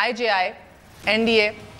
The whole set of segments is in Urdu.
IJI, NDA,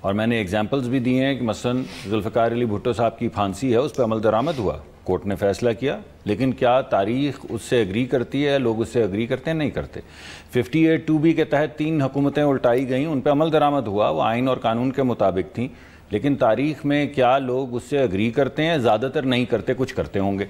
اور میں نے ایگزامپلز بھی دیے ہیں کہ مثلا ذوالفقار علی بھٹو صاحب کی پھانسی ہے، اس پہ عمل درآمد ہوا، کورٹ نے فیصلہ کیا، لیکن کیا تاریخ اس سے اگری کرتی ہے؟ لوگ اس سے اگری کرتے ہیں؟ نہیں کرتے۔ 58(2)B کے تحت 3 حکومتیں الٹائی گئیں، ان پہ عمل درآمد ہوا، وہ آئین اور قانون کے مطابق تھیں، لیکن تاریخ میں کیا لوگ اس سے اگری کرتے ہیں؟ زیادہ تر نہیں کرتے، کچھ کرتے ہوں گے۔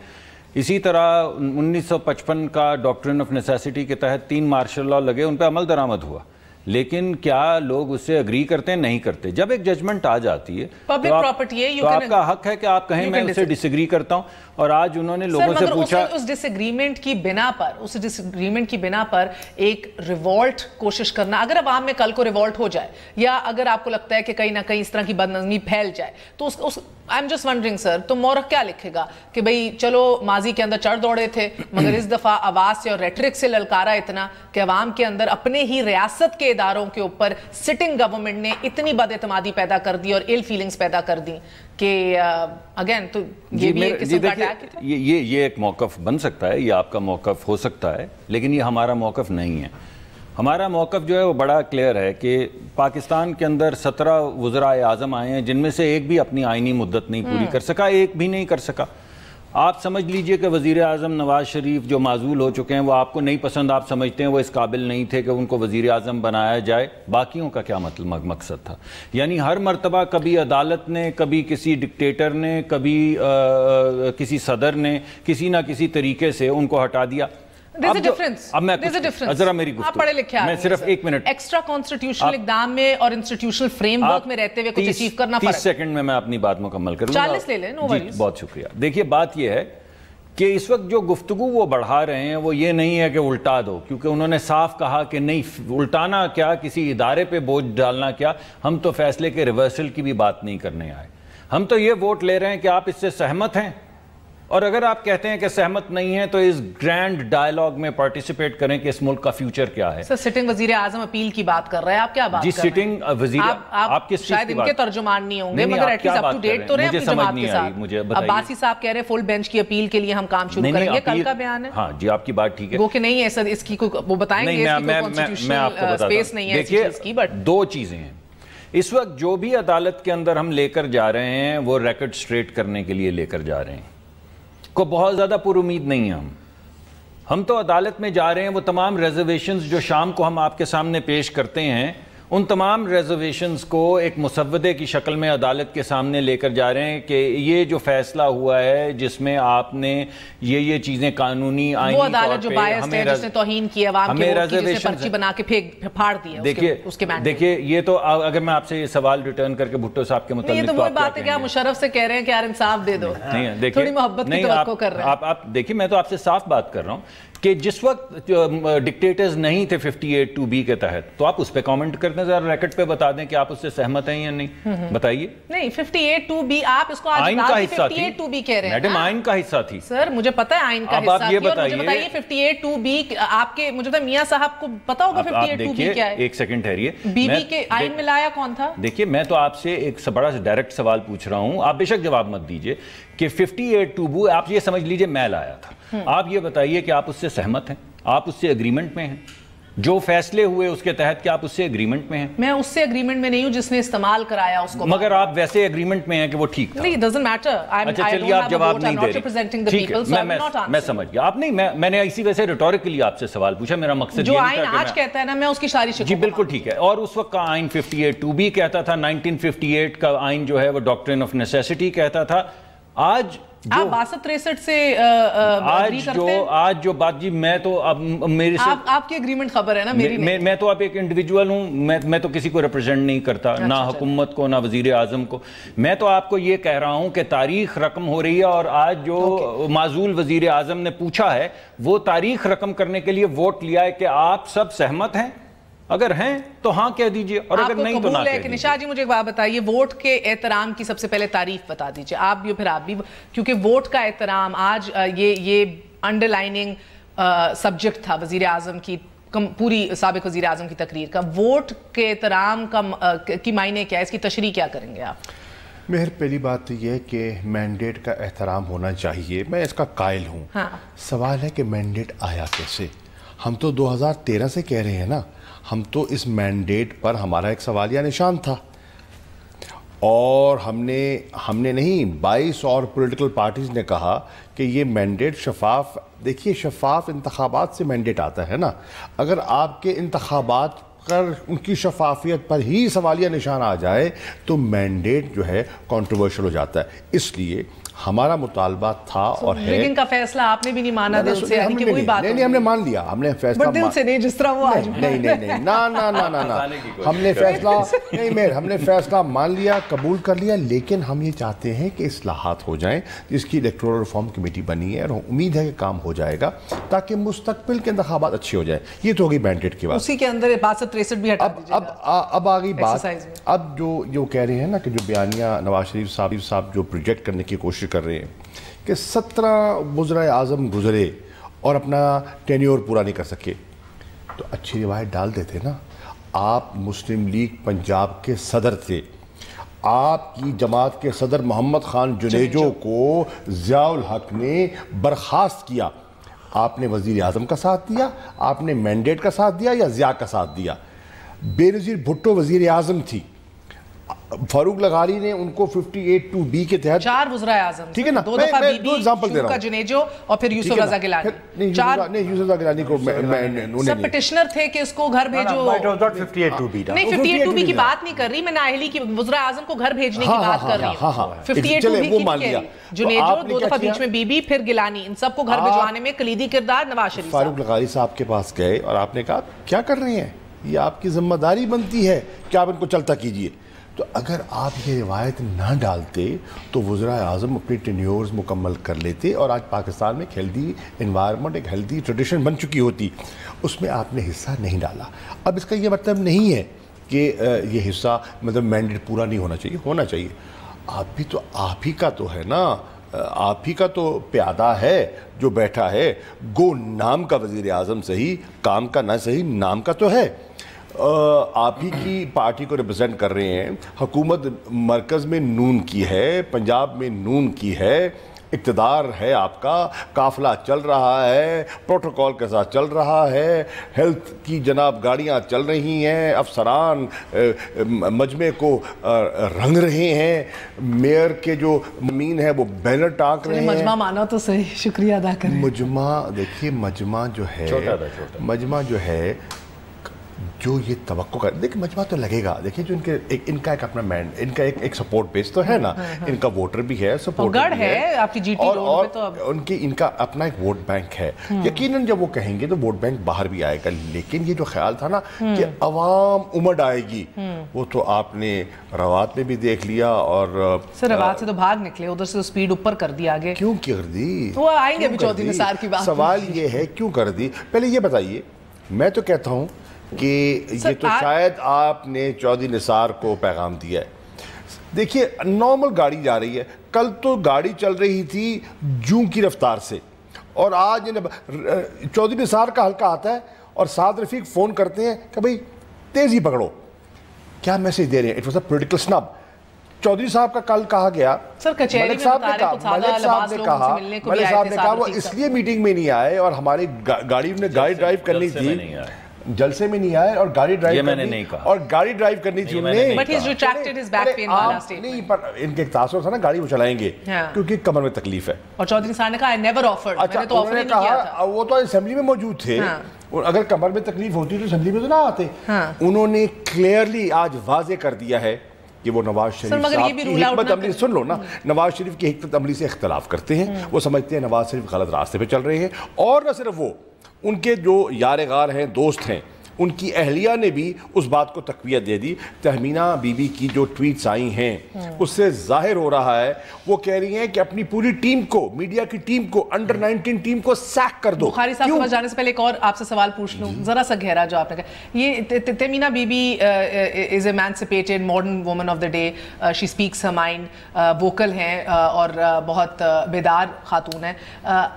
اسی طرح 1955 کا ڈاکٹرن آف نیسیسٹی کے تحت 3 مارشل لاء لگے، ان پہ عمل درآمد ہوا، لیکن کیا لوگ اس سے اگری کرتے ہیں؟ نہیں کرتے۔ جب ایک ججمنٹ آ جاتی ہے تو آپ کا حق ہے کہ آپ کہیں میں اس سے ڈس ایگری کرتا ہوں، اور آج انہوں نے لوگوں سے پوچھا، اس ڈس ایگریمنٹ کی بنا پر ایک ریوولٹ کوشش کرنا، اگر عوام میں کل کو ریوولٹ ہو جائے یا اگر آپ کو لگتا ہے کہ کہیں نہ کہیں اس طرح کی بدنظمی پھیل جائے تو آئی ایم جسٹ ونڈرنگ سر، تو مورخ کیا لکھے گا کہ بھئی چلو ماضی کے اندر چڑھ دوڑے تھے مگر اس دفعہ آواز سے اور ریٹرک سے للکارا اتنا کہ عوام کے اندر اپنے ہی ریاست کے اداروں کے اوپر سٹنگ گورنمنٹ نے اتنی بد اعتمادی پیدا کر دی اور ایل فیلنگز پیدا کر دی کہ اگین تو یہ بھی ایک قسم کا اٹیک ہے۔ یہ ایک موقف بن سکتا ہے، یہ آپ کا موقف ہو سکتا ہے، لیکن یہ ہمارا موقف نہیں ہے۔ ہمارا موقف جو ہے وہ بڑا کلیئر ہے کہ پاکستان کے اندر 17 وزرائے اعظم آئے ہیں، جن میں سے ایک بھی اپنی آئینی مدت نہیں پوری کر سکا، ایک بھی نہیں کر سکا۔ آپ سمجھ لیجئے کہ وزیر اعظم نواز شریف جو معزول ہو چکے ہیں، وہ آپ کو نہیں پسند، آپ سمجھتے ہیں وہ اس قابل نہیں تھے کہ ان کو وزیر اعظم بنایا جائے، باقیوں کا کیا مقصد تھا؟ یعنی ہر مرتبہ کبھی عدالت نے، کبھی کسی ڈکٹیٹر نے، کبھی کسی صدر نے کسی نہ کسی طریقے سے ان کو ہٹا دیا۔ اب میں ذرا میری گفتگو میں صرف 1 منٹ، ایکسٹرا کانسٹیٹیوشنل اقدام میں اور انسٹیٹیوشنل فریم ورک میں رہتے ہوئے کچھ اچیو کرنا پڑا۔ 30 سیکنڈ میں اپنی بات مکمل کروں گا۔ 40 لے لیں، نو وریز۔ بہت شکریہ۔ دیکھیے بات یہ ہے کہ اس وقت جو گفتگو وہ بڑھا رہے ہیں وہ یہ نہیں ہے کہ الٹا دو، کیونکہ انہوں نے صاف کہا کہ نہیں، الٹانا کیا، کسی ادارے پہ بوجھ ڈالنا کیا، ہم تو فیصلے کے ریورسل کی بھی بات نہیں کرنے آئے، ہم تو یہ ووٹ لے رہے ہیں کہ آپ اس سے سہمت ہیں، اور اگر آپ کہتے ہیں کہ سہمت نہیں ہیں تو اس گرینڈ ڈائیلاگ میں پارٹیسپیٹ کریں کہ اس ملک کا فیوچر کیا ہے۔ سر سٹنگ وزیر اعظم اپیل کی بات کر رہے ہیں، آپ کیا بات کر رہے ہیں؟ جی سٹنگ وزیر، آپ کس چیز کی بات؟ شاید ان کے ترجمان نہیں ہوں گے، مگر at least up to date تو رہے ہیں اپنی جماعت کے ساتھ۔ عباسی صاحب کہہ رہے ہیں فل بینچ کی اپیل کے لیے ہم کام شروع کریں گے، کل کا بیان ہے۔ ہاں جی، آپ کی بات ٹھیک ہے، وہ کہ نہیں ہے سر، اس کی وہ بتائیں گے، اس کی کوئی کانسٹیٹیوشنل اسپیس نہیں ہے اس چیز کی۔ بٹ 2 چیزیں ہیں اس وقت جو بھی عدالت کے اندر ہم لے کر جا رہے ہیں وہ ریکارڈ سٹریٹ کرنے کے لیے لے کر جا رہے ہیں، کو بہت زیادہ پر امید نہیں ہیں ہم تو عدالت میں جا رہے ہیں، وہ تمام ریزرویشنز جو شام کو ہم آپ کے سامنے پیش کرتے ہیں، ان تمام ریزرویشنز کو ایک مسودے کی شکل میں عدالت کے سامنے لے کر جا رہے ہیں کہ یہ جو فیصلہ ہوا ہے جس میں آپ نے یہ چیزیں قانونی آئینی طور پہ، وہ عدالت جو بائسڈ ہے، جس نے توہین کی عوام کے ووٹ کی، جس نے پرچی بنا کے پھاڑ دی ہے اس کے مینڈیٹ۔ دیکھیے یہ تو اگر میں آپ سے یہ سوال ریٹرن کر کے بھٹو صاحب کے متعلق، یہ تو وہی بات ہے کہ آپ مشرف سے کہہ رہے ہیں کہ یار انصاف دے دو، تھوڑی محبت کی توقع کر رہے ہیں۔ آپ دیکھیے میں تو آپ سے صاف بات کر رہا ہوں کہ جس وقت ڈکٹیٹرز نہیں تھے 58(2)B کے تحت، تو آپ اس پہ کامنٹ کرتے ہیں، ذرا ریکٹ پہ بتا دیں کہ آپ اس سے سہمت ہیں یا نہیں، بتائیے۔ نہیں 58(2)B آپ اس کو آج آئین کا حصہ تھی، 58(2)B کہہ رہے ہیں میڈم آئین کا حصہ تھی۔ سر مجھے پتا ہے آئین کا حصہ تھی، اور مجھے بتائیے 58(2)B آپ کے، مجھے بتا میاں صاحب کو پتا ہوگا 58(2)B کیا ہے؟ ایک سیکنڈ ٹھہریے، بی بی کے آئین میں لایا کون تھا؟ دیکھیے میں تو آپ سے ایک بڑا ڈائریکٹ سوال پوچھ رہا ہوں، آپ بے شک جواب مت دیجئے کہ 58(2)B آپ یہ سمجھ لیجئے میں لایا تھا، آپ یہ بتائیے کہ آپ اس سے سہمت ہیں، آپ اس سے اگریمنٹ میں ہیں، جو فیصلے ہوئے اس کے تحت کیا آپ اس سے اگریمنٹ میں ہیں؟ میں اس سے اگریمنٹ میں نہیں ہوں جس نے استعمال کرایا اس کو، مگر آپ ویسے اگریمنٹ میں ہیں کہ وہ ٹھیک تھا۔ نہیں doesn't matter، اچھا چلیے آپ جواب نہیں دے رہے، میں سمجھ گیا، آپ نہیں، میں نے اسی وجہ سے ریٹوریکلی آپ سے سوال پوچھا، میرا مقصد جو آئین آج کہتا ہے نا میں اس کی ساری شکل، جی بالکل ٹھیک ہے، اور اس وقت کا آئین 58(2)B کہتا تھا، 1958 کا آئین جو ہے وہ ڈاکٹرن آف نیسیسٹی کہتا تھا۔ آج آپ 62-63 سے آج جو بات، جی میں تو اب میرے سے آپ کی اگریمنٹ خبر ہے نا، میری نہیں، میں تو اب ایک انڈیویجول ہوں، میں تو کسی کو ریپرزینٹ نہیں کرتا، نہ حکومت کو نہ وزیر اعظم کو، میں تو آپ کو یہ کہہ رہا ہوں کہ تاریخ رقم ہو رہی ہے، اور آج جو معزول وزیر اعظم نے پوچھا ہے وہ تاریخ رقم کرنے کے لیے ووٹ لیا ہے کہ آپ سب سہمت ہیں، اگر ہیں تو ہاں کہہ دیجئے، اور اگر نہیں تو نہ کہہ دیجئے۔ نشاط جی مجھے ایک بات بتائیے، ووٹ کے احترام کی سب سے پہلے تعریف بتا دیجئے، آپ بھی پھر آپ بھی، کیونکہ ووٹ کا احترام آج یہ انڈر لائننگ سبجیکٹ تھا وزیر اعظم کی، پوری سابق وزیر اعظم کی تقریر کا، ووٹ کے احترام کی معنی کیا ہے، اس کی تشریح کیا کریں گے آپ؟ مہر پہلی بات یہ ہے کہ مینڈیٹ کا احترام ہونا چاہیے، میں اس کا قائل ہوں۔ سوال ہے کہ مینڈیٹ آیا کیسے؟ ہم تو 2013 سے کہہ رہے ہیں نا، ہم تو اس مینڈیٹ پر ہمارا ایک سوالیہ نشان تھا، اور ہم نے نہیں 22 اور پولیٹیکل پارٹیز نے کہا کہ یہ مینڈیٹ شفاف، دیکھیے شفاف انتخابات سے مینڈیٹ آتا ہے نا، اگر آپ کے انتخابات پر ان کی شفافیت پر ہی سوالیہ نشان آ جائے تو مینڈیٹ جو ہے کنٹروورشل ہو جاتا ہے. اس لیے ہمارا مطالبہ تھا اور ہے. لیکن کا فیصلہ آپ نے بھی نہیں مانا دل سے، یعنی کہ کوئی بات نہیں، ہم نے مان لیا، ہم نے فیصلہ دل سے نہیں، جس طرح وہ آج نہیں ہم نے فیصلہ مان لیا، قبول کر لیا. لیکن ہم یہ چاہتے ہیں کہ اصلاحات ہو جائیں، جس کی الیکٹورل ریفارم کمیٹی بنی ہے اور امید ہے کہ کام ہو جائے گا تاکہ مستقبل کے انتخابات اچھے ہو جائیں. یہ تو ہوگی مینڈیٹ کی بات. اسی کے اندر 62-63 بھی ہٹا دیجیے گا. اب آ گئی بات، اب جو کہہ رہے ہیں نا کہ جو بیانیہ نواز شریف صاحب جو پروجیکٹ کرنے کی کوشش کر رہے ہیں کہ 17 وزرائے اعظم گزرے اور اپنا ٹینیور پورا نہیں کر سکے، تو اچھی روایت ڈال دیتے نا. آپ مسلم لیگ پنجاب کے صدر تھے، آپ کی جماعت کے صدر محمد خان جنیجو کو ضیاء الحق نے برخاست کیا. آپ نے وزیر اعظم کا ساتھ دیا، آپ نے مینڈیٹ کا ساتھ دیا یا ضیاء کا ساتھ دیا. بےنظیر بھٹو وزیر اعظم تھی، فاروق لغاری نے ان کو 58(2)B کے تحت 4 وزرائے اعظم، ٹھیک ہے نا، 2 دفعہ بی بی، ایگزامپل دے رہا ہوں، جنیجو اور پھر یوسف رضا گیلانی. نہیں یوسف رضا گیلانی کو سب پٹیشنر تھے کہ اس کو گھر بھیجو. نہیں 58(2)B کی بات نہیں کر رہی میں، نااہلی کی وزرائے اعظم کو گھر بھیجنے کی بات کر رہی ہوں. 58(2)B کی جنیجو، 2 دفعہ بیچ میں بی بی، پھر گیلانی، ان سب کو گھر بھجوانے میں کلیدی کردار نواز شریف. فاروق لغاری صاحب کے پاس گئے اور آپ نے کہا کیا کر رہے ہیں، یہ آپ کی ذمہ داری بنتی ہے کہ آپ ان کو چلتا کیجئے. تو اگر آپ یہ روایت نہ ڈالتے تو وزرائے اعظم اپنی ٹینیورز مکمل کر لیتے اور آج پاکستان میں ایک ہیلدی انوائرمنٹ، ایک ہیلدی ٹریڈیشن بن چکی ہوتی. اس میں آپ نے حصہ نہیں ڈالا. اب اس کا یہ مطلب نہیں ہے کہ یہ حصہ مطلب مینڈیٹ پورا نہیں ہونا چاہیے. آپ ہی کا تو ہے نا، آپ ہی کا تو پیادہ ہے جو بیٹھا ہے. گو نام کا وزیر اعظم صحیح، کام کا نہ صحیح، نام کا تو ہے. آپ ہی کی پارٹی کو ریپرزینٹ کر رہے ہیں. حکومت مرکز میں نون کی ہے، پنجاب میں نون کی ہے، اقتدار ہے آپ کا، قافلہ چل رہا ہے، پروٹوکول کے ساتھ چل رہا ہے، ہیلتھ کی جناب گاڑیاں چل رہی ہیں، افسران مجمع کو رنگ رہے ہیں، میئر کے جو مین ہیں وہ بینر ٹانک رہے ہیں. مجمع مانا تو صحیح، شکریہ ادا کریں. مجمع دیکھیے، مجمع جو ہے جو یہ توقع کر، دیکھیں مجمع تو لگے گا. دیکھیں جو ان کا ایک اپنا ان کا ایک سپورٹ بیس تو ہے نا، ان کا ووٹر بھی ہے، سپورٹ بھی ہے، آپ کی جی ٹی روڈ پہ تو ان کا اپنا ایک ووٹ بینک ہے. یقیناً جب وہ کہیں گے تو ووٹ بینک باہر بھی آئے گا. لیکن یہ جو خیال تھا نا کہ عوام امڈ آئے گی، وہ تو آپ نے روات میں بھی دیکھ لیا. اور سر روات سے تو بھاگ نکلے، ادھر سے سپیڈ اوپر کر دی آگے. کیوں کر دی؟ وہ آئیں گے ابھی چودھری نثار کی بات. سوال یہ ہے کیوں کر دی. پہلے یہ بتائیے، میں تو کہتا ہوں کہ یہ تو شاید آپ نے چودھری نثار کو پیغام دیا ہے. دیکھیے نارمل گاڑی جا رہی ہے، کل تو گاڑی چل رہی تھی جوں کی رفتار سے، اور آج چودھری نثار کا حلقہ آتا ہے اور سعد رفیق فون کرتے ہیں کہ بھئی تیزی پکڑو. کیا میسج دے رہے ہیں؟ It was a political snub. Chaudhry صاحب کا کل کہا گیا، ملک صاحب نے کہا وہ اس لیے میٹنگ میں نہیں آئے اور ہماری گاڑی ڈرائیو کرنی تھی، جلسے میں نہیں آئے اور گاڑی ڈرائیو کرنی تھی انہیں. نہیں پر ان کے تاثر تھا نا، گاڑی وہ چلائیں گے کیونکہ کمر میں تکلیف ہے. اور چودھری صاحب نے کہا I never offered. اچھا انہوں نے کہا، وہ تو اسمبلی میں موجود تھے، اگر کمر میں تکلیف ہوتی تو اسمبلی میں تو نہ آتے. انہوں نے کلیئرلی آج واضح کر دیا ہے کہ وہ نواز شریف صاحب کی حکمت عملی، سن لو نا، نواز شریف کی حکمت عملی سے اختلاف کرتے ہیں. وہ سمجھتے ہیں نواز شریف غلط راستے پہ چل رہے ہیں. اور نہ صرف وہ، ان کے جو یار غار ہیں، دوست ہیں، ان کی اہلیہ نے بھی اس بات کو تقویت دے دی. تہمینہ بی بی کی جو ٹویٹس آئی ہیں اس سے ظاہر ہو رہا ہے، وہ کہہ رہی ہیں کہ اپنی پوری ٹیم کو، میڈیا کی ٹیم کو، انڈر 19 ٹیم کو سیک کر دو. بخاری صاحب کے پاس جانے سے پہلے ایک اور آپ سے سوال پوچھ لوں، ذرا سا گہرا جو آپ نے کہا. یہ Tahmina bibi is emancipated modern woman of the day, she speaks her mind, vocal ہیں اور بہت بیدار خاتون ہیں.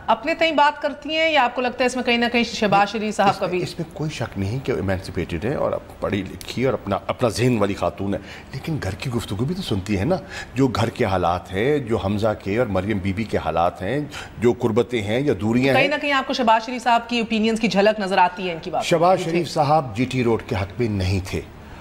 اپنے تئیں بات کرتی ہیں یا آپ کو لگتا ہے اس میں کہیں نہ کہیں شہباز شریف صاحب کا بھی؟ اس میں کوئی شک نہیں کہ ایمانسپیٹڈ ہے اور پڑھی لکھی اور اپنا ذہن والی خاتون ہے، لیکن گھر کی گفتگو بھی تو سنتی ہے نا. جو گھر کے حالات ہیں، جو حمزہ کے اور مریم بی بی کے حالات ہیں، جو قربتیں ہیں یا دوریاں ہیں، کہیں نہ کہیں آپ کو شہباز شریف صاحب کی اوپینینز کی جھلک نظر آتی ہے ان کی بات. شہباز شریف صاحب جی ٹی روڈ کے حق میں نہیں تھے.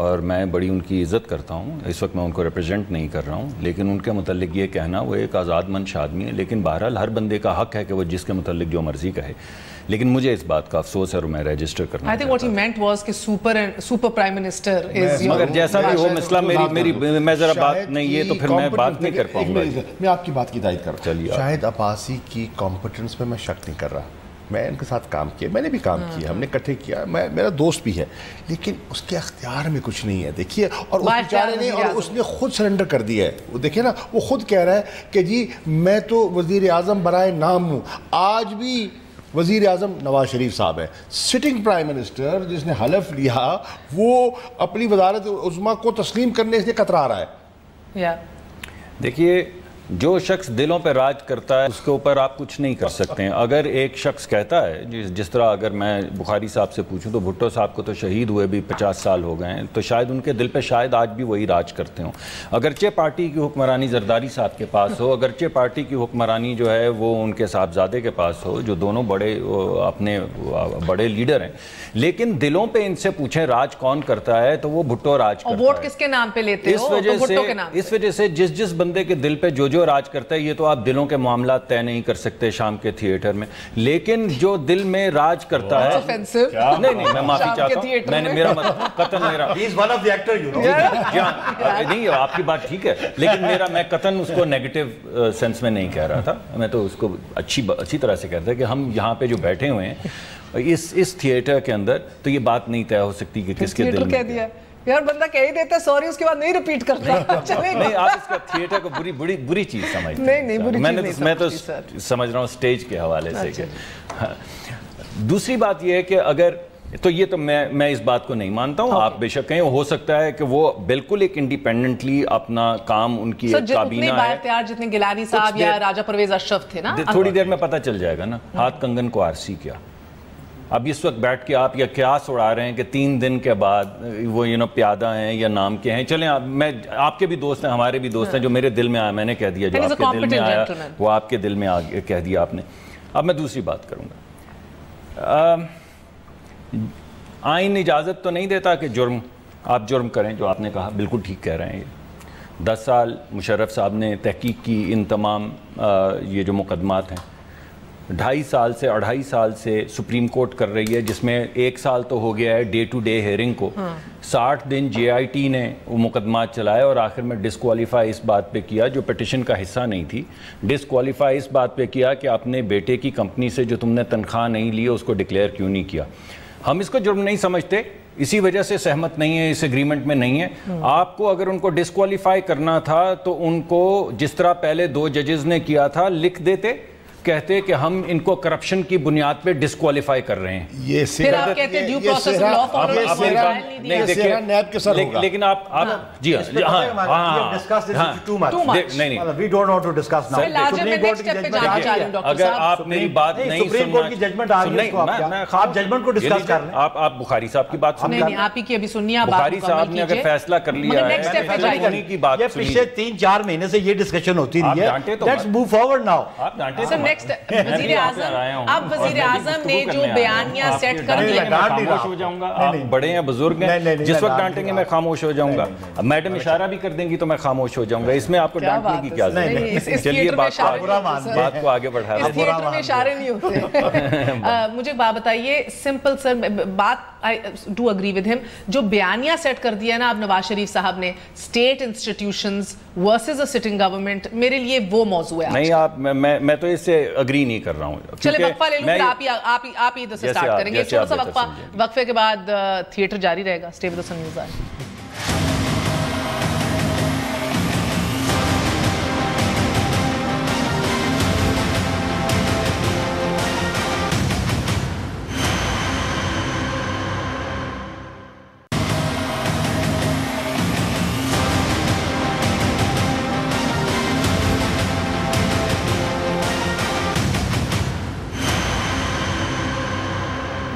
اور میں بڑی ان کی عزت کرتا ہوں. اس وقت میں ان کو ریپرزینٹ نہیں کر رہا ہوں, لیکن ان کے متعلق یہ کہنا, وہ ایک آزاد مند آدمی ہے, لیکن بہرحال ہر بندے کا حق ہے کہ وہ جس کے متعلق جو مرضی کہے. لیکن مجھے اس بات کا افسوس ہے اور میں رجسٹر کرنا I think what he meant was کہ super prime minister is your... مگر جیسا بھی ہو مسئلہ میری میں ذرا بات نہیں ہے تو پھر میں بات نہیں کر پاؤں گا. میں آپ کی بات کی تائید کر رہا ہوں. شاہد عباسی کی کمپٹنس پہ میں شک نہیں کر رہا. میں ان کے ساتھ کام کیا, میں نے بھی کام کیا, ہم نے اکٹھے کیا, میرا دوست بھی ہے, لیکن اس کے اختیار میں کچھ نہیں ہے. دیکھیے, اور اس بیچارے نے, اور اس نے خود سرنڈر کر دیا ہے. دیکھیں نا, وہ خود کہہ رہا ہے کہ جی میں تو وزیر اعظم برائے نام ہوں. آج بھی وزیر اعظم نواز شریف صاحب ہے, سٹنگ پرائم منسٹر جس نے حلف لیا, وہ اپنی وزارت عظمیٰ کو تسلیم کرنے سے کترا رہا ہے. دیکھیے, جو شخص دلوں پہ راج کرتا ہے اس کے اوپر آپ کچھ نہیں کر سکتے ہیں. اگر ایک شخص کہتا ہے, جس طرح اگر میں بخاری صاحب سے پوچھوں تو بھٹو صاحب کو تو شہید ہوئے بھی 50 سال ہو گئے ہیں, تو شاید ان کے دل پہ شاید آج بھی وہی راج کرتے ہوں. اگرچہ پارٹی کی حکمرانی زرداری صاحب کے پاس ہو, اگرچہ پارٹی کی حکمرانی جو ہے وہ ان کے صاحبزادے کے پاس ہو, جو دونوں اپنے بڑے لیڈر ہیں, لیکن دلوں پہ ان سے پوچھیں راج کون کرتا ہے تو وہ بھٹو راج کرتا ہے. ووٹ کس کے نام پہ لیتے ہو؟ اس وجہ سے جس بندے کے دل پہ جو راج کرتا ہے, یہ تو آپ دلوں کے معاملات طے نہیں کر سکتے شام کے تھیٹر میں, لیکن جو دل میں راج کرتا ہے, نہیں میں معافی چاہتا ہوں, میں نے میرا قطن میرا نہیں, آپ کی بات ٹھیک ہے, لیکن میں قطن اس کو نیگیٹو سینس میں نہیں کہہ رہا تھا. میں تو اس کو اچھی طرح سے کہتا ہے کہ ہم یہاں پہ جو بیٹھے ہوئے ہیں اس تھیٹر کے اندر, تو یہ بات نہیں طے ہو سکتی کہ کس کے دل میں. یار بندہ کہہ ہی دیتا ہے سوری, اس کے بعد نہیں ریپیٹ کرتا. نہیں, آپ اس کا تھیٹر کو بری چیز سمجھتے ہیں. میں تو سمجھ رہا ہوں سٹیج کے حوالے سے کہ دوسری بات یہ ہے کہ اگر تو یہ تو میں اس بات کو نہیں مانتا ہوں. آپ بے شک کہیں, ہو سکتا ہے کہ وہ بالکل ایک انڈیپینڈنٹلی اپنا کام, ان کی ایک کابینہ ہے. جتنے گیلانی صاحب یا راجہ پرویز اشرف تھے نا, تھوڑی دیر میں پتہ چل جائے گا نا ہاتھ کنگن کو آرسی کیا. اب اس وقت بیٹھ کے آپ یا قیاس اڑا رہے ہیں کہ 3 دن کے بعد وہ پیادہ ہیں یا نام کے ہیں. چلیں, آپ کے بھی دوست ہیں, ہمارے بھی دوست ہیں, جو میرے دل میں آیا میں نے کہہ دیا, جو آپ کے دل میں آیا وہ آپ کے دل میں کہہ دیا آپ نے. اب میں دوسری بات کروں گا. آئین اجازت تو نہیں دیتا کہ آپ جرم کریں, جو آپ نے کہا بالکل ٹھیک کہہ رہے ہیں. 10 سال مشرف صاحب نے تحقیق کی ان تمام یہ جو مقدمات ہیں. 2.5 سال سے سپریم کورٹ کر رہی ہے, جس میں 1 سال تو ہو گیا ہے ڈے ٹو ڈے ہیئرنگ کو. 60 دن JIT نے وہ مقدمات چلائے اور آخر میں ڈسکوالیفائی اس بات پہ کیا, جو پیٹیشن کا حصہ نہیں تھی, ڈسکوالیفائی اس بات پہ کیا کہ اپنے بیٹے کی کمپنی سے جو تم نے تنخواہ نہیں لی اس کو ڈکلیئر کیوں نہیں کیا. ہم اس کو جرم نہیں سمجھتے, اسی وجہ سے سہمت نہیں ہے, اس ایگریمنٹ میں نہیں ہے. آپ کو اگر ان کو ڈسکوالیفائی کرنا تھا تو ان کو جس طرح پہلے 2 ججز نے کیا تھا لکھ دیتے, کہتے کہ ہم ان کو کرپشن کی بنیاد پہ ڈسکوالیفائی کر رہے ہیں. یہ پھر آپ کہتے ہیں ڈیو پروسیس لا فالو نہیں دیکھیں, نیب کے سر ہوگا. لیکن آپ جی ہاں نہیں, we don't want to discuss now. اگر آپ میری بات نہیں سپریم کورٹ کی ججمنٹ آ گئی, آپ ججمنٹ کو ڈسکس کر لیں. آپ بخاری صاحب کی بات سنیں. نہیں, آپ ہی کی ابھی سنیے. بخاری صاحب نے اگر فیصلہ کر لیا ہے, انہی کی بات سنیے. پچھلے 3-4 مہینے سے یہ ڈسکشن ہوتی رہی ہے. Let's move forward now. آپ ڈانٹے تو وزیر اعظم نے جو بیانیہ سیٹ کر دیا, میں خاموش ہو جاؤں گا. آپ بڑے ہیں, بزرگ ہیں, جس وقت ڈانٹیں گے میں خاموش ہو جاؤں گا. میڈم اشارہ بھی کر دیں گی تو میں خاموش ہو جاؤں گا. اس میں آپ کو ڈانٹنے کی کیا ضرورت ہے؟ چلیے بات کو آگے بڑھا اس تھیٹر میں اشارے نہیں ہوتے. مجھے بات بتائیے سمپل سر, بات I do agree with him, جو بیانیہ سیٹ کر دیا نا اب نواز شریف صاحب نے, اسٹیٹ انسٹیٹیوشنز ورسز اے سٹنگ گورنمنٹ, میرے لیے وہ موضوع ہے. نہیں, آپ میں تو اس سے اگری نہیں کر رہا ہوں. چلے وقفہ لے لوں, پھر آپ ہی ادھر سے سٹارٹ کریں گے. چھوٹا سا وقفہ, وقفے کے بعد تھیٹر جاری رہے گا. اسٹے ود سن نیوز آئے.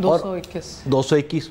221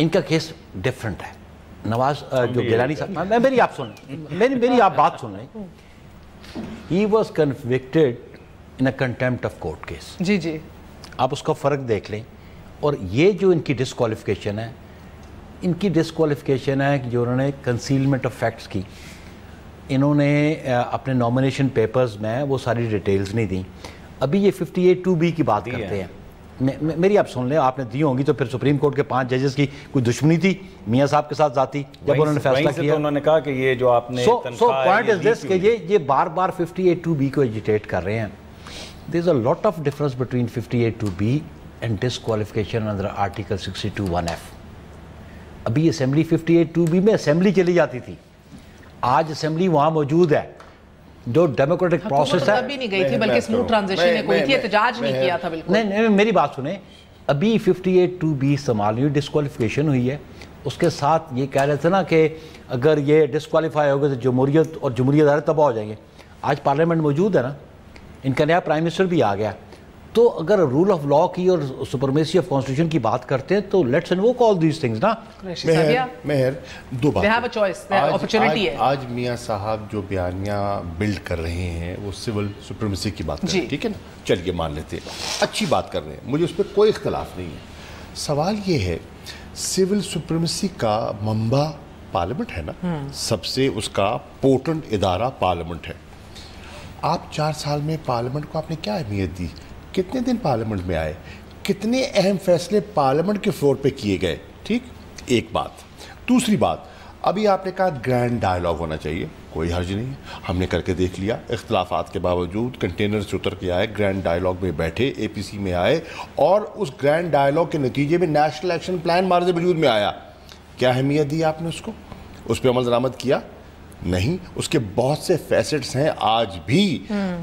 ان کا کیس ڈفرنٹ ہے. نواز جو گیلانی صاحب, میری آپ سن لیں, میری آپ بات سن لیں. He was convicted in a contempt of court case. جی جی, آپ اس کا فرق دیکھ لیں. اور یہ جو ان کی ڈسکوالیفیکیشن ہے, ان کی ڈسکوالیفیکیشن ہے کہ جو انہوں نے کنسیلمنٹ آف فیکٹس کی, انہوں نے اپنے نامینیشن پیپرز میں وہ ساری ڈیٹیلز نہیں دیں. ابھی یہ 58(2)B کی بات کرتے ہیں. میری آپ سن لیں, آپ نے دی ہوں گی تو پھر سپریم کورٹ کے 5 ججز کی کوئی دشمنی تھی میاں صاحب کے ساتھ ذاتی جب انہوں نے فیصلہ کیا؟ انہوں نے کہا کہ یہ جو آپ نے پوائنٹ از دس کہ یہ بار بار 58(2)B کو ایجیٹیٹ کر رہے ہیں. There is a lot of difference between 58(2)B and disqualification under article 62(1)F. ابھی اسمبلی 58(2)B میں اسمبلی چلی جاتی تھی, آج اسمبلی وہاں موجود ہے. جو ڈیموکریٹک پروسیس ہے, ابھی نہیں گئی تھی بلکہ اسموتھ ٹرانزیشن ہے, کوئی تھی احتجاج نہیں کیا تھا. بالکل نہیں, میری بات سنیں. ابھی 58(2)B استعمال ہوئی, ڈسکوالیفیکیشن ہوئی ہے. اس کے ساتھ یہ کہہ رہے تھے نا کہ اگر یہ ڈسکوالیفائی ہوگا تو جمہوریت اور جمہوری ادارے تباہ ہو جائیں گے. آج پارلیمنٹ موجود ہے نا, ان کا نیا پرائم منسٹر بھی آ گیا. تو اگر رول آف لا کی اور سپرمیسی آف کانسٹیٹیوشن کی بات کرتے ہیں تو let's invoke all these things نا. مہر, دو بات. آج میاں صاحب جو بیانیہ بلڈ کر رہے ہیں وہ سول سپرمیسی کی بات کر رہے ہیں, ٹھیک ہے نا, چلیے مان لیتے ہیں, اچھی بات کر رہے ہیں, مجھے اس پہ کوئی اختلاف نہیں ہے. سوال یہ ہے, سول سپرمیسی کا منبع پارلیمنٹ ہے نا, سب سے اس کا پورٹنٹ ادارہ پارلیمنٹ ہے. آپ 4 سال میں پارلیمنٹ کو آپ نے کیا اہمیت دی؟ کتنے دن پارلیمنٹ میں آئے؟ کتنے اہم فیصلے پارلیمنٹ کے فلور پہ کیے گئے؟ ٹھیک, ایک بات. دوسری بات, ابھی آپ نے کہا گرینڈ ڈائیلاگ ہونا چاہیے, کوئی حرج نہیں ہے, ہم نے کر کے دیکھ لیا. اختلافات کے باوجود کنٹینر سے اتر کے آئے, گرینڈ ڈائیلاگ میں بیٹھے, اے پی سی میں آئے, اور اس گرینڈ ڈائیلاگ کے نتیجے میں نیشنل ایکشن پلان مارز وجود میں آیا. کیا اہمیت دی آپ نے اس کو؟ اس پہ عمل درآمد کیا؟ نہیں. اس کے بہت سے فیسٹس ہیں آج بھی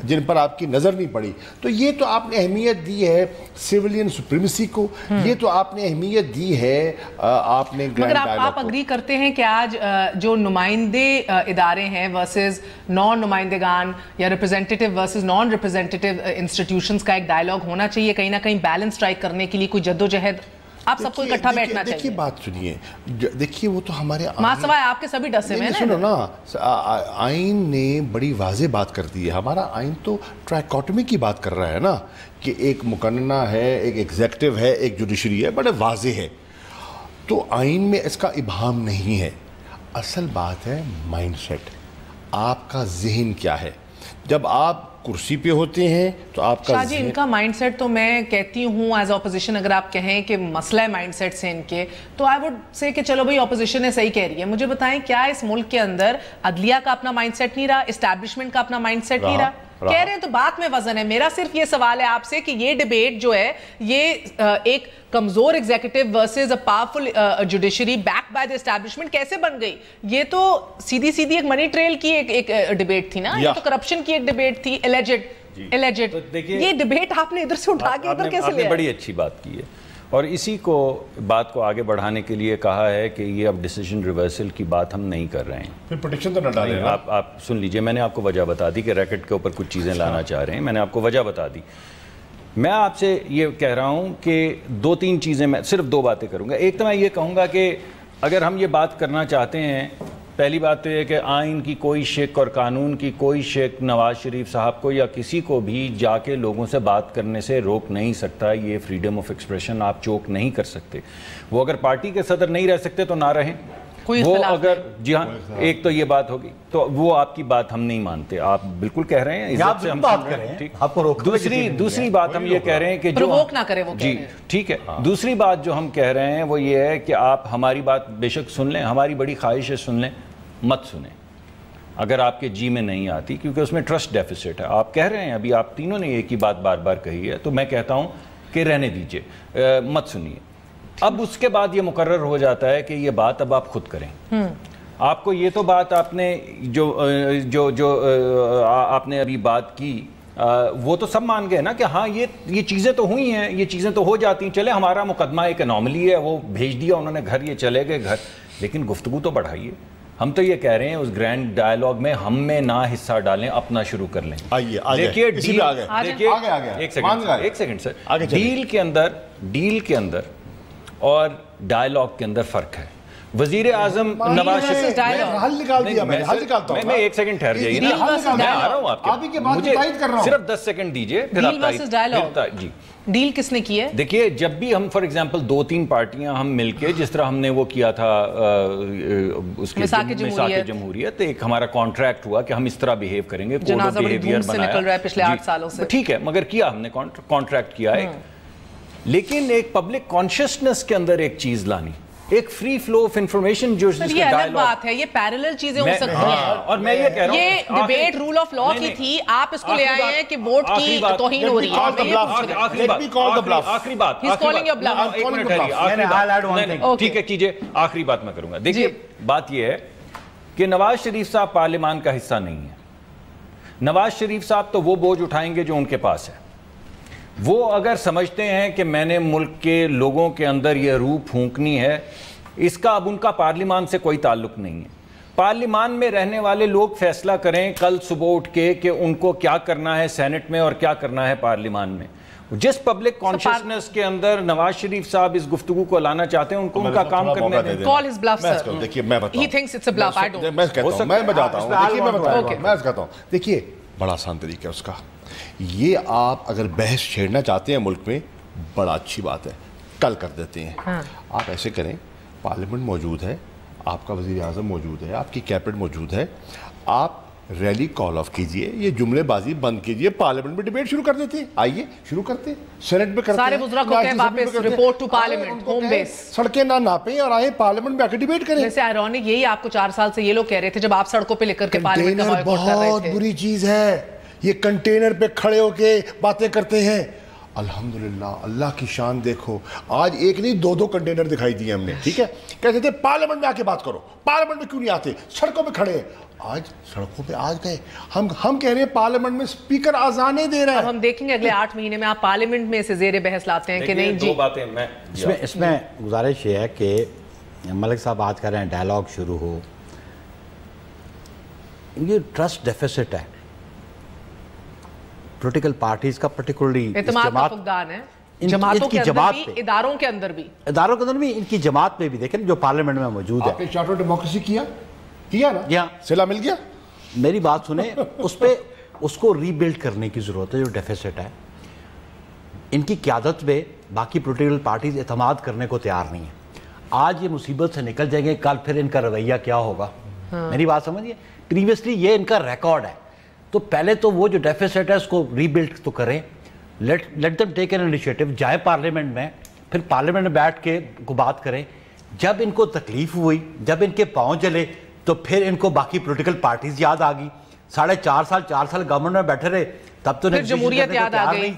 جن پر آپ کی نظر نہیں پڑی. تو یہ تو آپ نے اہمیت دی ہے سیولین سپریمیسی کو, یہ تو آپ نے اہمیت دی ہے آپ نے گرینڈ ڈائیلاگ کو. مگر آپ اگری کرتے ہیں کہ آج جو نمائندے ادارے ہیں ورسز نان نمائندگان یا ریپرزینٹیٹیو ورسز نان ریپرزینٹیٹیو انسٹیٹیوشنز کا ایک ڈائیلاگ ہونا چاہیے, کہیں نہ کہیں بیلنس اسٹرائک کرنے کے لیے کوئی جدوجہد, آپ سب کو اکٹھا بیٹھنا چاہیے. دیکھیے بات سنیے, دیکھیے وہ تو ہمارے ماں سوائے آپ کے سبھی ڈسے میں سنو نا, آئین نے بڑی واضح بات کر دی ہے. ہمارا آئین تو ٹرائیکاٹمی کی بات کر رہا ہے نا, کہ ایک مقننہ ہے, ایک ایگزیکٹو ہے, ایک جوڈیشری ہے, بڑے واضح ہے. تو آئین میں اس کا ابہام نہیں ہے. اصل بات ہے مائنڈ سیٹ, آپ کا ذہن کیا ہے. جب آپ کرسی پہ ہوتے ہیں تو آپ کا شاہ جی ان کا مائنڈ سیٹ تو میں کہتی ہوں ایز اپوزیشن, اگر آپ کہیں کہ مسئلہ ہے مائنڈ سیٹ سے ان کے, تو آئی وڈ سے کہ چلو بھائی اپوزیشن ہے, صحیح کہہ رہی ہے. مجھے بتائیں کیا اس ملک کے اندر عدلیہ کا اپنا مائنڈ سیٹ نہیں رہا, اسٹیبلشمنٹ کا اپنا مائنڈ سیٹ نہیں رہا؟ کہہ رہے ہیں تو بات میں وزن ہے. میرا صرف یہ سوال ہے آپ سے کہ یہ ڈیبیٹ جو ہے یہ ایک کمزور executive versus a powerful judiciary back by the establishment کیسے بن گئی؟ یہ تو سیدھی ایک منی ٹریل کی ایک ڈیبیٹ تھی نا, یہ تو کرپشن کی ایک ڈیبیٹ تھی, ایلیجڈ. یہ ڈیبیٹ آپ نے ادھر سے اٹھا کے ادھر کیسے لیا؟ بڑی اچھی بات کی ہے, اور اسی کو بات کو آگے بڑھانے کے لیے کہا ہے کہ یہ اب ڈیسیجن ریورسل کی بات ہم نہیں کر رہے ہیں. پھر پروٹیکشن تو نہ ڈالیں. آپ سن لیجئے, میں نے آپ کو وجہ بتا دی کہ ریکٹ کے اوپر کچھ چیزیں لانا چاہ رہے ہیں, میں نے آپ کو وجہ بتا دی. میں آپ سے یہ کہہ رہا ہوں کہ 2-3 چیزیں, میں صرف 2 باتیں کروں گا. ایک تو میں یہ کہوں گا کہ اگر ہم یہ بات کرنا چاہتے ہیں, پہلی بات تو یہ کہ آئین کی کوئی شک اور قانون کی کوئی شک نواز شریف صاحب کو یا کسی کو بھی جا کے لوگوں سے بات کرنے سے روک نہیں سکتا. یہ فریڈم آف ایکسپریشن آپ چوک نہیں کر سکتے. وہ اگر پارٹی کے صدر نہیں رہ سکتے تو نہ رہیں, وہ اگر, جی ہاں, ایک تو یہ بات ہوگی, تو وہ آپ کی بات ہم نہیں مانتے. آپ بالکل کہہ رہے ہیں, عزت سے ہم سن رہے ہیں, ٹھیک. دوسری بات ہم یہ کہہ رہے ہیں کہ پرووک نہ کرے وہ, جی ٹھیک ہے. دوسری بات جو ہم کہہ رہے ہیں وہ یہ ہے کہ آپ ہماری بات بے شک سن لیں, ہماری بڑی خواہش ہے سن لیں, مت سنیں اگر آپ کے جی میں نہیں آتی, کیونکہ اس میں ٹرسٹ ڈیفیسٹ ہے. آپ کہہ رہے ہیں, ابھی آپ تینوں نے ایک ہی بات بار بار کہی ہے, تو میں کہتا ہوں کہ رہنے دیجئے, مت سنیے. اب اس کے بعد یہ مقرر ہو جاتا ہے کہ یہ بات اب آپ خود کریں. آپ کو یہ تو بات آپ نے جو آپ نے ابھی بات کی, وہ تو سب مان گئے نا کہ ہاں یہ چیزیں تو ہوئی ہیں, یہ چیزیں تو ہو جاتی ہیں, چلے ہمارا مقدمہ ایک انوملی ہے, وہ بھیج دیا انہوں نے گھر, یہ چلے گئے گھر. لیکن گفتگو تو بڑھائیے. ہم تو یہ کہہ رہے ہیں اس گرینڈ ڈائیلاگ میں ہم میں نہ حصہ ڈالیں, اپنا شروع کر لیں. دیکھیے ایک سیکنڈ سر, ڈیل کے اندر اور ڈائلاگ کے اندر فرق ہے. وزیر اعظم نواز شریف حل نکال دیا میں حل نکالتا ہوں. میں ایک سیکنڈ ٹھہر جائیے نا, میں آ رہا ہوں آپ کے مجھے صرف 10 سیکنڈ دیجئے پھر آپ جی ڈیل کس نے کی ہے؟ دیکھیے جب بھی ہم فار ایگزامپل 2-3 پارٹیاں ہم مل کے, جس طرح ہم نے وہ کیا تھا اس کے مساق جمہوریت, ایک ہمارا کانٹریکٹ ہوا کہ ہم اس طرح بیہیو کریں گے, کوڈ آف بیہیویئر بنایا پچھلے 8 سالوں سے, ٹھیک ہے, مگر کیا ہم نے کانٹریکٹ کیا ایک, لیکن ایک پبلک کانشیسنس کے اندر ایک چیز لانی, ایک فری فلو آف انفارمیشن جو یہ الگ بات ہے, یہ پیرلل چیزیں ہو سکتی ہیں. اور میں یہ کہہ رہا ہوں یہ ڈیبیٹ رول آف لا کی تھی, آپ اس کو لے آئے ہیں کہ ووٹ کی توہین ہو رہی ہے. آخری بات ٹھیک ہے کیجئے, آخری بات میں کروں گا. دیکھیے بات یہ ہے کہ نواز شریف صاحب پارلیمان کا حصہ نہیں ہے. نواز شریف صاحب تو وہ بوجھ اٹھائیں گے جو ان کے پاس ہے. وہ اگر سمجھتے ہیں کہ میں نے ملک کے لوگوں کے اندر یہ روح پھونکنی ہے, اس کا اب ان کا پارلیمان سے کوئی تعلق نہیں ہے. پارلیمان میں رہنے والے لوگ فیصلہ کریں کل صبح اٹھ کے کہ ان کو کیا کرنا ہے سینٹ میں اور کیا کرنا ہے پارلیمان میں. جس پبلک کانشیسنس کے اندر نواز شریف صاہب اس گفتگو کو لانا چاہتے ہیں ان کو ان کا کام کرنے دیں. Call his bluff, sir. دیکھیے میں بتاؤں, He thinks it's a bluff. I don't. میں کہتا ہوں, میں بتاتا ہوں, دیکھیے میں کہتا ہوں, دیکھیے بڑا آسان طریقہ ہے اس کا. یہ آپ اگر بحث چھیڑنا چاہتے ہیں ملک میں, بڑا اچھی بات ہے, کل کر دیتے ہیں. آپ ایسے کریں, پارلیمنٹ موجود ہے, آپ کا وزیر اعظم موجود ہے, آپ کی کیبنٹ موجود ہے, آپ ریلی کال آف کیجئے, یہ جملے بازی بند کیجئے, پارلیمنٹ میں ڈیبیٹ شروع کر دیتے ہیں. آئیے شروع کرتے ہیں, سینٹ میں کرتے ہیں, سارے وزراء کو کہیں واپس رپورٹ ٹو پارلیمنٹ, ہوم بیس, سڑکیں نہ ناپیں اور آئیں پارلیمنٹ میں آ کے ڈیبیٹ کریں. ویسے آئرونک یہی آپ کو 4 سال سے یہ لوگ کہہ رہے تھے جب آپ سڑکوں پہ لے کر کے پارلیمنٹ کا بائیکاٹ کر رہے تھے. بہت بری چیز ہے یہ, کنٹینر پہ کھڑے ہو کے باتیں کرتے ہیں. الحمدللہ اللہ کی شان دیکھو, آج ایک نہیں 2 کنٹینر دکھائی دیے ہم نے, ٹھیک ہے. کہتے تھے پارلیمنٹ میں آ کے بات کرو, پارلیمنٹ میں کیوں نہیں آتے, سڑکوں پہ کھڑے ہیں. آج سڑکوں پہ آج گئے, ہم کہہ رہے ہیں پارلیمنٹ میں سپیکر آزانے دے رہے ہیں. اب ہم دیکھیں گے اگلے 8 مہینے میں آپ پارلیمنٹ میں اسے زیر بحث لاتے ہیں کہ نہیں. جی اس میں گزارش یہ ہے کہ ملک صاحب بات کر رہے ہیں ڈائلاگ شروع ہو, یہ ٹرسٹ ڈیفیسٹ ہے پولیٹیکل پارٹیز کا, پرٹیکولرلی اعتماد کا فقدان ہے جماعتوں کے اندر بھی, اداروں کے اندر بھی, ان کی جماعت میں بھی. دیکھیں جو پارلیمنٹ میں موجود ہے, آپ نے چارٹر ڈیموکریسی کیا نا, صلہ مل گیا. میری بات سنیں, اس پہ اس کو ری بلڈ کرنے کی ضرورت ہے. جو ڈیفیسٹ ہے ان کی قیادت میں باقی پولیٹیکل پارٹیز اعتماد کرنے کو تیار نہیں ہیں. آج یہ مصیبت سے نکل جائیں گے, کل پھر ان کا رویہ کیا ہوگا. میری بات سمجھیے, پریویسلی یہ ان کا ریکارڈ ہے. تو پہلے تو وہ جو ڈیفیسٹ ہے اس کو ری بلڈ تو کریں, let them take an initiative, جائے پارلیمنٹ میں, پھر پارلیمنٹ میں بیٹھ کے کو بات کریں. جب ان کو تکلیف ہوئی, جب ان کے پاؤں جلے, تو پھر ان کو باقی پولیٹیکل پارٹیز یاد آ گئی. 4.5 سال گورنمنٹ میں بیٹھے رہے, تب تو جمہوریت یاد آ گئی.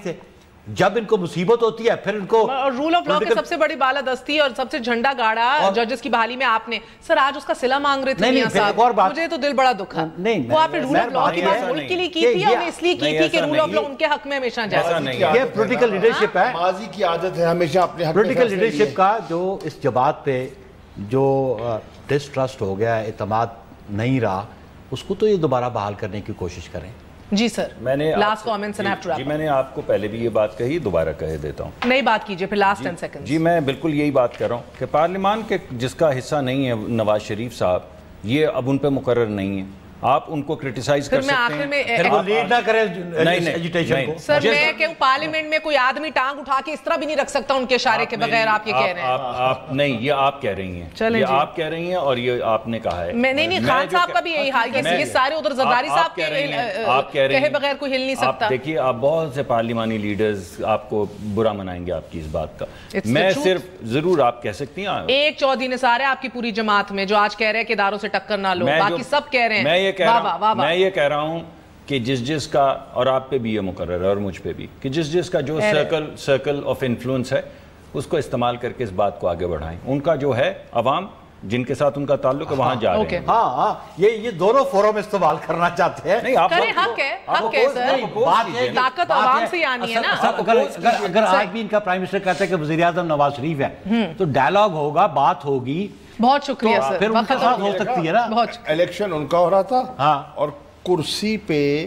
جب ان کو مصیبت ہوتی ہے پھر ان کو رول آف لا کی سب سے بڑی بالادستی اور سب سے جھنڈا گاڑا ججز کی بحالی میں آپ نے. سر آج اس کا صلہ مانگ رہے تھے میاں صاحب, مجھے تو دل بڑا دکھا. وہ آپ نے رول آف لا کی بات ملک کے لیے کی تھی, اور اس لیے کی تھی کہ رول آف لا ان کے حق میں ہمیشہ جائے. یہ پولیٹیکل لیڈرشپ ہے, ماضی کی عادت ہے ہمیشہ اپنے حق. پولیٹیکل لیڈرشپ کا جو اس جماعت پہ جو ڈسٹرسٹ ہو گیا, اعتماد نہیں رہا, اس کو تو یہ دوبارہ بحال کرنے کی کوشش کریں. جی سر, لاسٹ کامنٹس. جی میں نے آپ کو پہلے بھی یہ بات کہی, دوبارہ کہہ دیتا ہوں. نئی بات کیجئے پھر لاسٹ 10 سیکنڈ. جی میں بالکل یہی بات کر رہا ہوں کہ پارلیمان کے جس کا حصہ نہیں ہے نواز شریف صاحب, یہ اب ان پہ مقرر نہیں ہے. آپ ان کو کرٹیسائز کر سکتے ہیں, پھر وہ لیڈ نہ کرے ایجیٹیشن کو. سر میں کہ پارلیمنٹ میں کوئی آدمی ٹانگ اٹھا کے اس طرح بھی نہیں رکھ سکتا ان کے اشارے کے بغیر. آپ یہ کہہ رہے ہیں. آپ نہیں, یہ آپ کہہ رہی ہیں, یہ آپ کہہ رہی ہیں اور یہ آپ نے کہا ہے. میں نہیں, خان صاحب کا بھی یہی حال, یہ سارے ادھر زرداری صاحب کہے بغیر کوئی ہل نہیں سکتا. دیکھیے آپ بہت سے پارلیمانی لیڈرز آپ کو برا منائیں گے آپ کی اس بات کا. میں صرف ضرور آپ کہہ سکتی ہیں, ایک چودھری نثار ہے آپ کی پوری جماعت میں جو آج کہہ رہے ہیں کہ اداروں سے ٹکر نہ لو, باقی سب کہہ رہے ہیں. میں یہ کہہ رہا ہوں کہ جس کا, اور آپ پہ بھی یہ مقرر ہے اور مجھ پہ بھی, کہ جس کا جو سرکل آف انفلوئنس ہے اس کو استعمال کر کے اس بات کو آگے بڑھائیں. ان کا جو ہے عوام جن کے ساتھ ان کا تعلق ہے وہاں جا رہے ہیں. ہاں یہ دونوں فورم استعمال کرنا چاہتے ہیں. نہیں آپ حق ہے سر, طاقت عوام سے آنی ہے نا. اگر آج بھی ان کا پرائم منسٹر کہتا ہے کہ وزیر اعظم نواز شریف ہے, تو ڈائلاگ ہوگا, بات ہوگی. بہت شکریہ سر. پھر ان کے ساتھ ہو سکتی ہے نا. الیکشن ان کا ہو رہا تھا, اور کرسی پہ